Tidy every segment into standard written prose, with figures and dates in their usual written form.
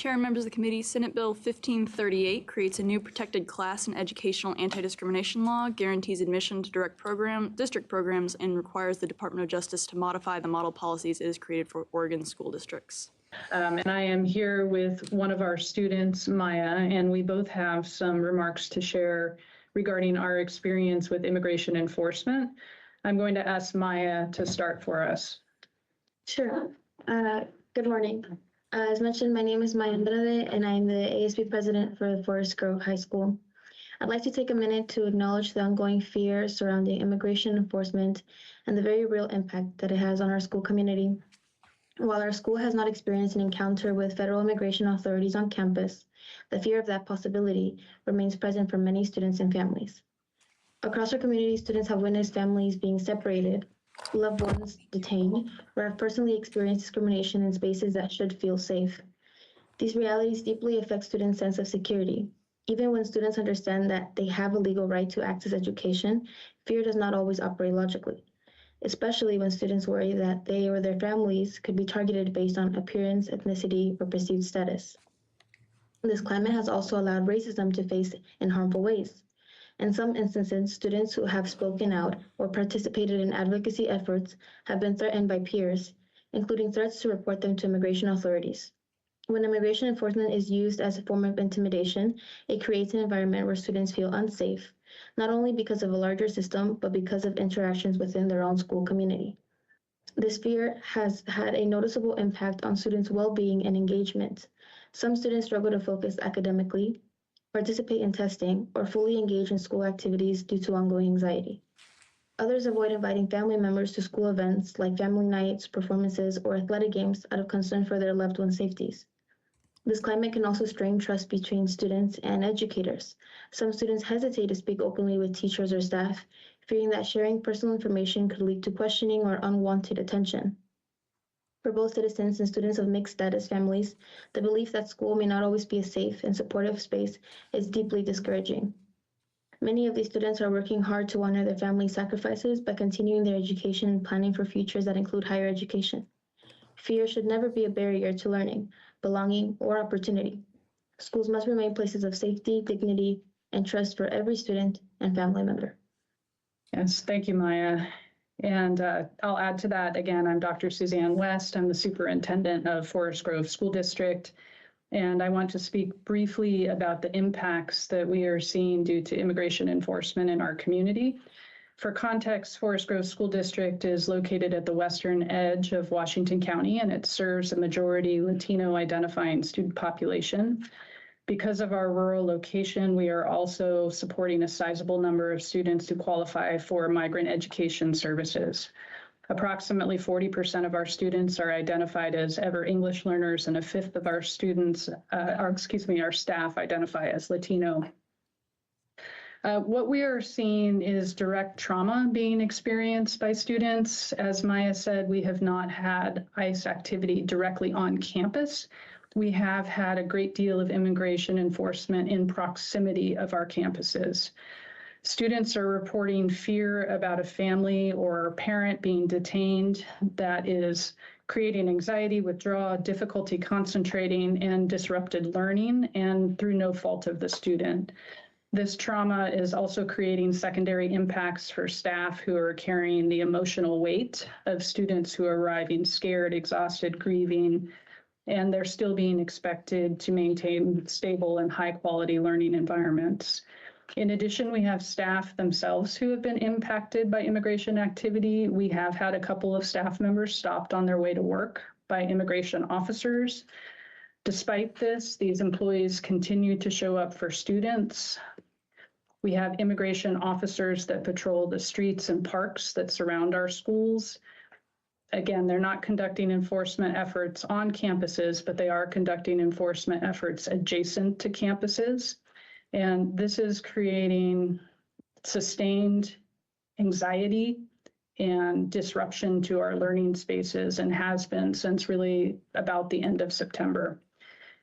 Chair and members of the committee, Senate Bill 1538 creates a new protected class in educational anti-discrimination law, guarantees admission to district programs, and requires the Department of Justice to modify the model policies it has created for Oregon school districts. And I am here with one of our students, Maya, and we both have some remarks to share regarding our experience with immigration enforcement. I'm going to ask Maya to start for us. Sure. Good morning. As mentioned, my name is Maya Andrade, and I'm the ASB president for Forest Grove High School. I'd like to take a minute to acknowledge the ongoing fear surrounding immigration enforcement and the very real impact that it has on our school community. While our school has not experienced an encounter with federal immigration authorities on campus, the fear of that possibility remains present for many students and families. Across our community, students have witnessed families being separated, loved ones detained, or have personally experienced discrimination in spaces that should feel safe. These realities deeply affect students' sense of security. Even when students understand that they have a legal right to access education, fear does not always operate logically, especially when students worry that they or their families could be targeted based on appearance, ethnicity, or perceived status. This climate has also allowed racism to face in harmful ways. In some instances, students who have spoken out or participated in advocacy efforts have been threatened by peers, including threats to report them to immigration authorities. When immigration enforcement is used as a form of intimidation, it creates an environment where students feel unsafe, not only because of a larger system, but because of interactions within their own school community. This fear has had a noticeable impact on students' well-being and engagement. Some students struggle to focus academically, participate in testing, or fully engage in school activities due to ongoing anxiety. Others avoid inviting family members to school events like family nights, performances, or athletic games out of concern for their loved ones' safeties. This climate can also strain trust between students and educators. Some students hesitate to speak openly with teachers or staff, fearing that sharing personal information could lead to questioning or unwanted attention. For both citizens and students of mixed status families, the belief that school may not always be a safe and supportive space is deeply discouraging. Many of these students are working hard to honor their family sacrifices by continuing their education and planning for futures that include higher education. Fear should never be a barrier to learning, belonging, or opportunity. Schools must remain places of safety, dignity, and trust for every student and family member. Yes, thank you, Maya. And I'll add to that, again, I'm Dr. Suzanne West. I'm the superintendent of Forest Grove School District. And I want to speak briefly about the impacts that we are seeing due to immigration enforcement in our community. For context, Forest Grove School District is located at the western edge of Washington County, and it serves a majority Latino identifying student population. Because of our rural location, we are also supporting a sizable number of students who qualify for migrant education services. Approximately 40% of our students are identified as ever English learners, and a fifth of our students, our staff identify as Latino. What we are seeing is direct trauma being experienced by students. As Maya said, we have not had ICE activity directly on campus. We have had a great deal of immigration enforcement in proximity of our campuses. Students are reporting fear about a family or parent being detained that is creating anxiety, withdrawal, difficulty concentrating, and disrupted learning, and through no fault of the student. This trauma is also creating secondary impacts for staff who are carrying the emotional weight of students who are arriving scared, exhausted, grieving, and they're still being expected to maintain stable and high quality learning environments. In addition, we have staff themselves who have been impacted by immigration activity. We have had a couple of staff members stopped on their way to work by immigration officers. Despite this, these employees continue to show up for students. We have immigration officers that patrol the streets and parks that surround our schools. Again, they're not conducting enforcement efforts on campuses, but they are conducting enforcement efforts adjacent to campuses. And this is creating sustained anxiety and disruption to our learning spaces, and has been since really about the end of September.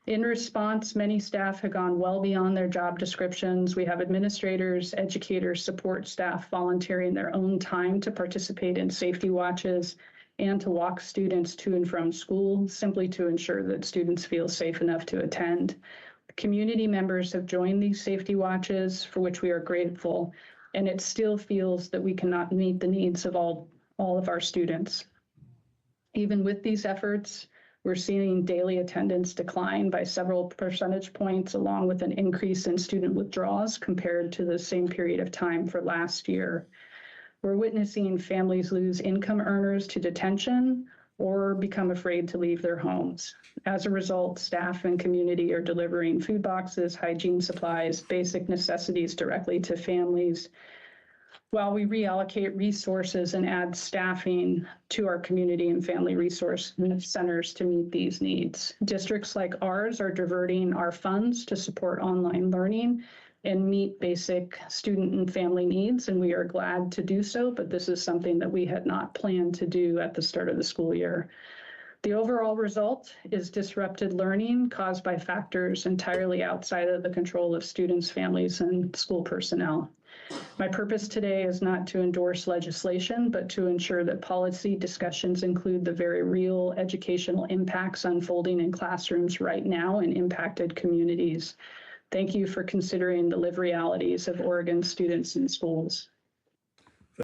In response, many staff have gone well beyond their job descriptions. We have administrators, educators, support staff volunteering their own time to participate in safety watches and to walk students to and from school, simply to ensure that students feel safe enough to attend. Community members have joined these safety watches, for which we are grateful, and it still feels that we cannot meet the needs of all of our students. Even with these efforts, we're seeing daily attendance decline by several percentage points, along with an increase in student withdrawals compared to the same period of time for last year. We're witnessing families lose income earners to detention or become afraid to leave their homes. As a result, staff and community are delivering food boxes, hygiene supplies, basic necessities directly to families, while we reallocate resources and add staffing to our community and family resource centers to meet these needs. Districts like ours are diverting our funds to support online learning and meet basic student and family needs, and we are glad to do so, but this is something that we had not planned to do at the start of the school year. The overall result is disrupted learning caused by factors entirely outside of the control of students, families, and school personnel. My purpose today is not to endorse legislation, but to ensure that policy discussions include the very real educational impacts unfolding in classrooms right now in impacted communities. Thank you for considering the lived realities of Oregon students in schools.